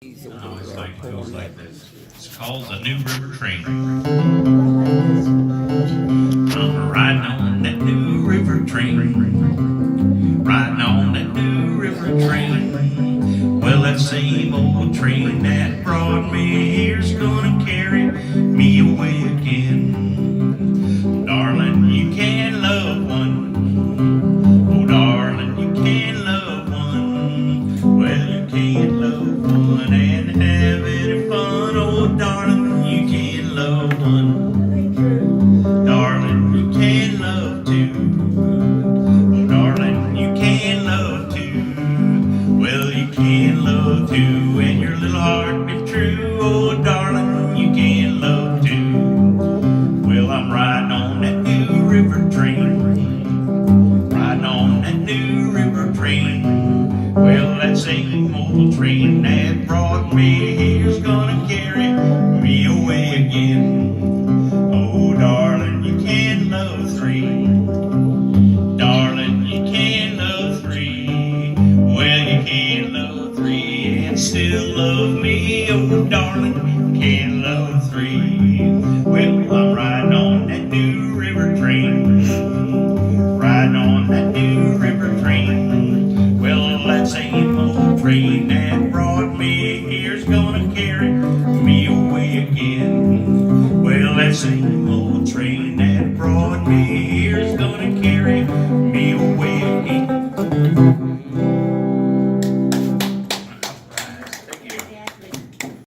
It goes like this. It's called the New River Train. I'm riding on that New River Train. Riding on that New River Train. Well, that same old train that brought me here's gonna carry me away again. Darling, you can love one. Oh, darling, you can love one. Well, you can love one and have any fun. Oh, darling, you can love one. Darling, you can love two. Oh, darling, you can love two. Well, you can love two and your little heart be true. Oh, darling, you can love two. Well, I'm riding on that New River Train. Riding on that New River Train. Well, that same old train that brought me here's gonna carry me away again. Oh, darling, you can love three. Darling, you can love three. Well, you can love three and still love me. Oh, darling, you can love three. Well, I'm riding on that New River Train. Riding on that New River Train. Well, that same old train that brought me here's gonna carry me away again. Well, that same old train that brought me